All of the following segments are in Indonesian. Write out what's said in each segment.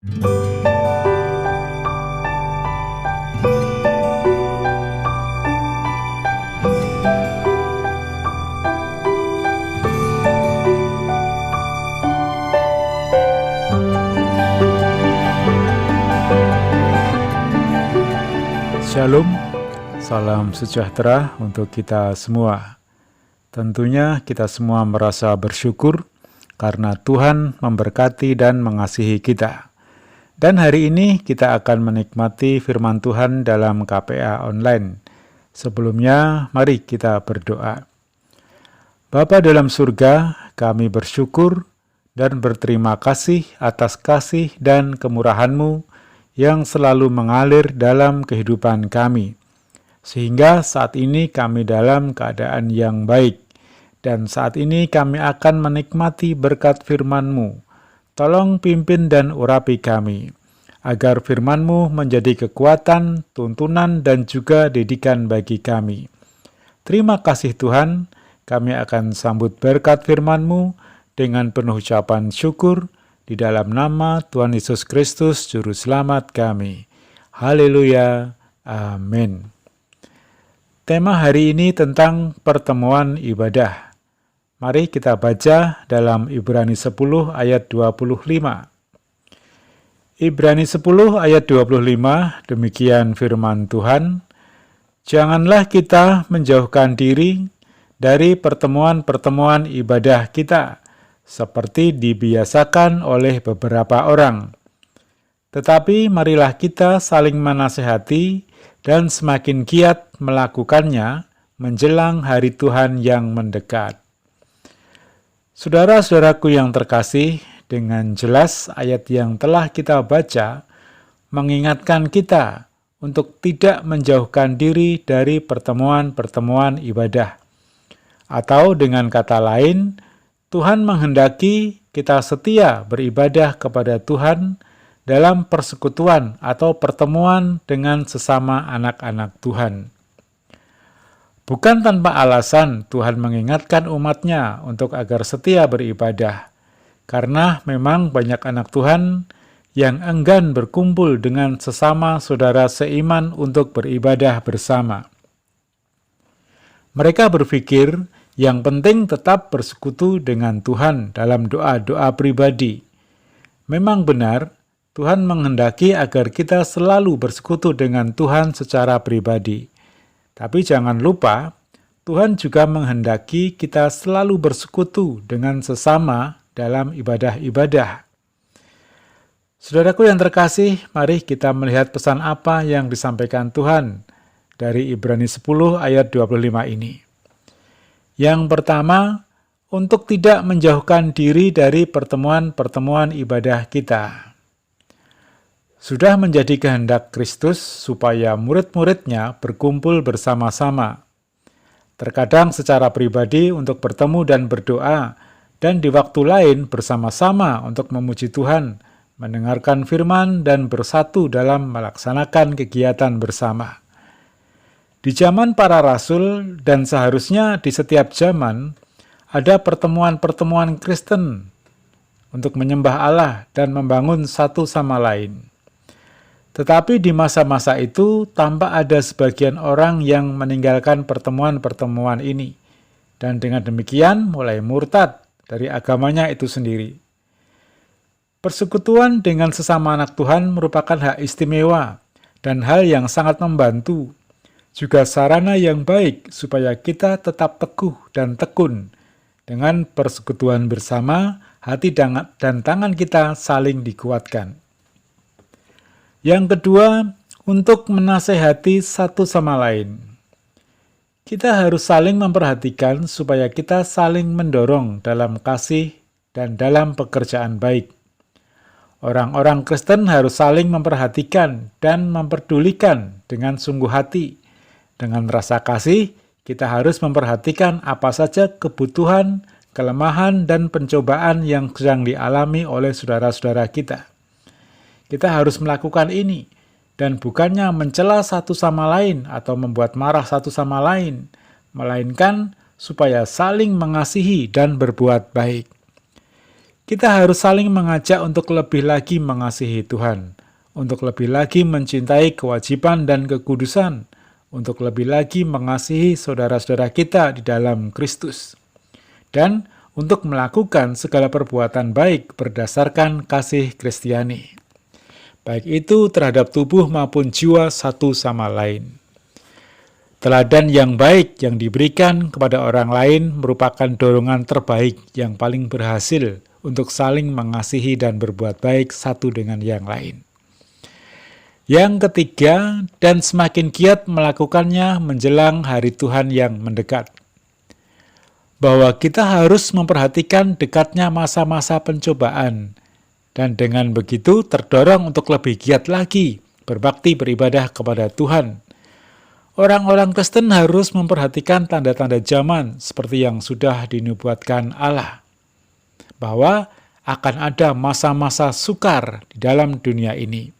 Shalom, salam sejahtera untuk kita semua. Tentunya kita semua merasa bersyukur karena Tuhan memberkati dan mengasihi kita. Dan hari ini kita akan menikmati firman Tuhan dalam KPA Online. Sebelumnya, mari kita berdoa. Bapa dalam surga, kami bersyukur dan berterima kasih atas kasih dan kemurahan-Mu yang selalu mengalir dalam kehidupan kami. Sehingga saat ini kami dalam keadaan yang baik. Dan saat ini kami akan menikmati berkat firman-Mu. Tolong pimpin dan urapi kami, agar firman-Mu menjadi kekuatan, tuntunan, dan juga didikan bagi kami. Terima kasih Tuhan, kami akan sambut berkat firman-Mu dengan penuh ucapan syukur, di dalam nama Tuhan Yesus Kristus, Juru Selamat kami. Haleluya. Amin. Tema hari ini tentang pertemuan ibadah. Mari kita baca dalam Ibrani 10 ayat 25. Ibrani 10 ayat 25, demikian firman Tuhan. Janganlah kita menjauhkan diri dari pertemuan-pertemuan ibadah kita, seperti dibiasakan oleh beberapa orang. Tetapi marilah kita saling menasehati dan semakin giat melakukannya menjelang hari Tuhan yang mendekat. Saudara-saudaraku yang terkasih, dengan jelas ayat yang telah kita baca mengingatkan kita untuk tidak menjauhkan diri dari pertemuan-pertemuan ibadah. Atau dengan kata lain, Tuhan menghendaki kita setia beribadah kepada Tuhan dalam persekutuan atau pertemuan dengan sesama anak-anak Tuhan. Bukan tanpa alasan Tuhan mengingatkan umat-Nya untuk agar setia beribadah, karena memang banyak anak Tuhan yang enggan berkumpul dengan sesama saudara seiman untuk beribadah bersama. Mereka berpikir yang penting tetap bersekutu dengan Tuhan dalam doa-doa pribadi. Memang benar, Tuhan menghendaki agar kita selalu bersekutu dengan Tuhan secara pribadi. Tapi jangan lupa, Tuhan juga menghendaki kita selalu bersekutu dengan sesama dalam ibadah-ibadah. Saudaraku yang terkasih, mari kita melihat pesan apa yang disampaikan Tuhan dari Ibrani 10 ayat 25 ini. Yang pertama, untuk tidak menjauhkan diri dari pertemuan-pertemuan ibadah kita. Sudah menjadi kehendak Kristus supaya murid-muridnya berkumpul bersama-sama. Terkadang secara pribadi untuk bertemu dan berdoa, dan di waktu lain bersama-sama untuk memuji Tuhan, mendengarkan firman, dan bersatu dalam melaksanakan kegiatan bersama. Di zaman para rasul dan seharusnya di setiap zaman, ada pertemuan-pertemuan Kristen untuk menyembah Allah dan membangun satu sama lain. Tetapi di masa-masa itu tampak ada sebagian orang yang meninggalkan pertemuan-pertemuan ini, dan dengan demikian mulai murtad dari agamanya itu sendiri. Persekutuan dengan sesama anak Tuhan merupakan hak istimewa dan hal yang sangat membantu, juga sarana yang baik supaya kita tetap teguh dan tekun. Dengan persekutuan bersama, hati dan tangan kita saling dikuatkan. Yang kedua, untuk menasehati satu sama lain. Kita harus saling memperhatikan supaya kita saling mendorong dalam kasih dan dalam pekerjaan baik. Orang-orang Kristen harus saling memperhatikan dan memperdulikan dengan sungguh hati. Dengan rasa kasih, kita harus memperhatikan apa saja kebutuhan, kelemahan, dan pencobaan yang sedang dialami oleh saudara-saudara kita. Kita harus melakukan ini, dan bukannya mencela satu sama lain atau membuat marah satu sama lain, melainkan supaya saling mengasihi dan berbuat baik. Kita harus saling mengajak untuk lebih lagi mengasihi Tuhan, untuk lebih lagi mencintai kewajiban dan kekudusan, untuk lebih lagi mengasihi saudara-saudara kita di dalam Kristus, dan untuk melakukan segala perbuatan baik berdasarkan kasih Kristiani, baik itu terhadap tubuh maupun jiwa satu sama lain. Teladan yang baik yang diberikan kepada orang lain merupakan dorongan terbaik yang paling berhasil untuk saling mengasihi dan berbuat baik satu dengan yang lain. Yang ketiga, dan semakin giat melakukannya menjelang hari Tuhan yang mendekat. Bahwa kita harus memperhatikan dekatnya masa-masa pencobaan, dan dengan begitu terdorong untuk lebih giat lagi berbakti beribadah kepada Tuhan. Orang-orang Kristen harus memperhatikan tanda-tanda zaman seperti yang sudah dinubuatkan Allah, bahwa akan ada masa-masa sukar di dalam dunia ini.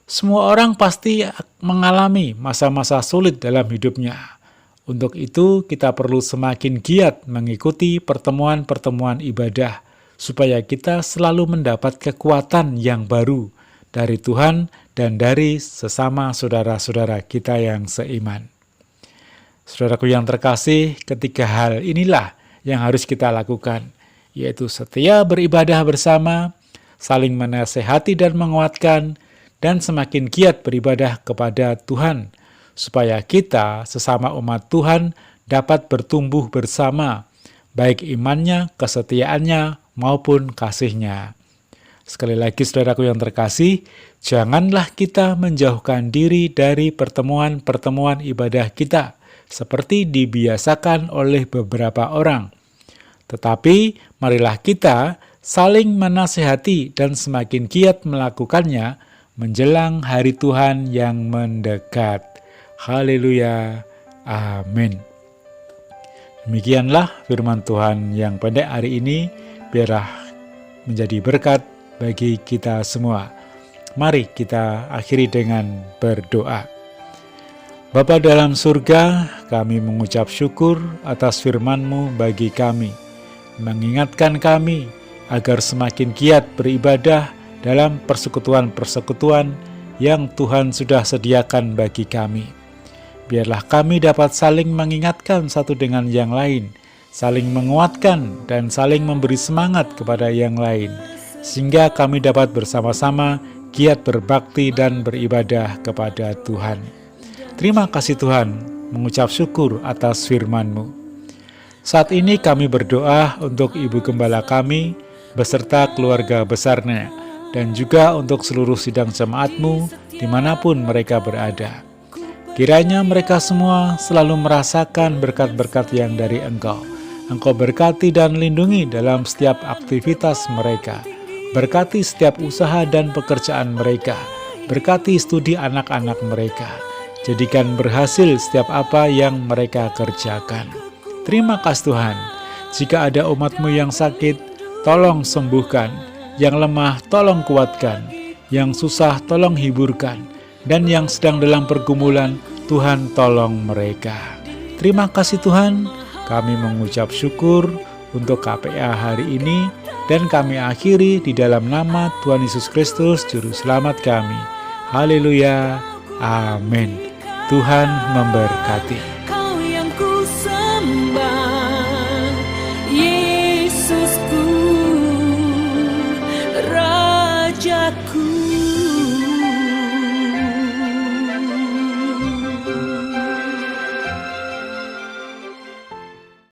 Semua orang pasti mengalami masa-masa sulit dalam hidupnya. Untuk itu, kita perlu semakin giat mengikuti pertemuan-pertemuan ibadah, supaya kita selalu mendapat kekuatan yang baru dari Tuhan dan dari sesama saudara-saudara kita yang seiman. Saudaraku yang terkasih, ketiga hal inilah yang harus kita lakukan, yaitu setia beribadah bersama, saling menasehati dan menguatkan, dan semakin giat beribadah kepada Tuhan, supaya kita sesama umat Tuhan dapat bertumbuh bersama, baik imannya, kesetiaannya, maupun kasihnya. Sekali lagi saudaraku yang terkasih, janganlah kita menjauhkan diri dari pertemuan-pertemuan ibadah kita, seperti dibiasakan oleh beberapa orang. Tetapi marilah kita saling menasihati dan semakin giat melakukannya menjelang hari Tuhan yang mendekat. Haleluya. Amin. Demikianlah firman Tuhan yang pendek hari ini, biarlah menjadi berkat bagi kita semua. Mari kita akhiri dengan berdoa. Bapa dalam surga, kami mengucap syukur atas firman-Mu bagi kami, mengingatkan kami agar semakin giat beribadah dalam persekutuan-persekutuan yang Tuhan sudah sediakan bagi kami. Biarlah kami dapat saling mengingatkan satu dengan yang lain, saling menguatkan dan saling memberi semangat kepada yang lain, sehingga kami dapat bersama-sama giat berbakti dan beribadah kepada Tuhan. Terima kasih Tuhan, mengucap syukur atas firman-Mu. Saat ini kami berdoa untuk Ibu Gembala kami, beserta keluarga besarnya, dan juga untuk seluruh sidang jemaat-Mu dimanapun mereka berada. Kiranya mereka semua selalu merasakan berkat-berkat yang dari Engkau. Engkau berkati dan lindungi dalam setiap aktivitas mereka. Berkati setiap usaha dan pekerjaan mereka. Berkati studi anak-anak mereka. Jadikan berhasil setiap apa yang mereka kerjakan. Terima kasih Tuhan. Jika ada umat-Mu yang sakit, tolong sembuhkan. Yang lemah, tolong kuatkan. Yang susah, tolong hiburkan. Dan yang sedang dalam pergumulan, Tuhan tolong mereka. Terima kasih Tuhan. Kami mengucap syukur untuk KPA hari ini, dan kami akhiri di dalam nama Tuhan Yesus Kristus, Juru Selamat kami. Haleluya. Amin. Tuhan memberkati. Kau yang ku sembah, Yesusku, Rajaku.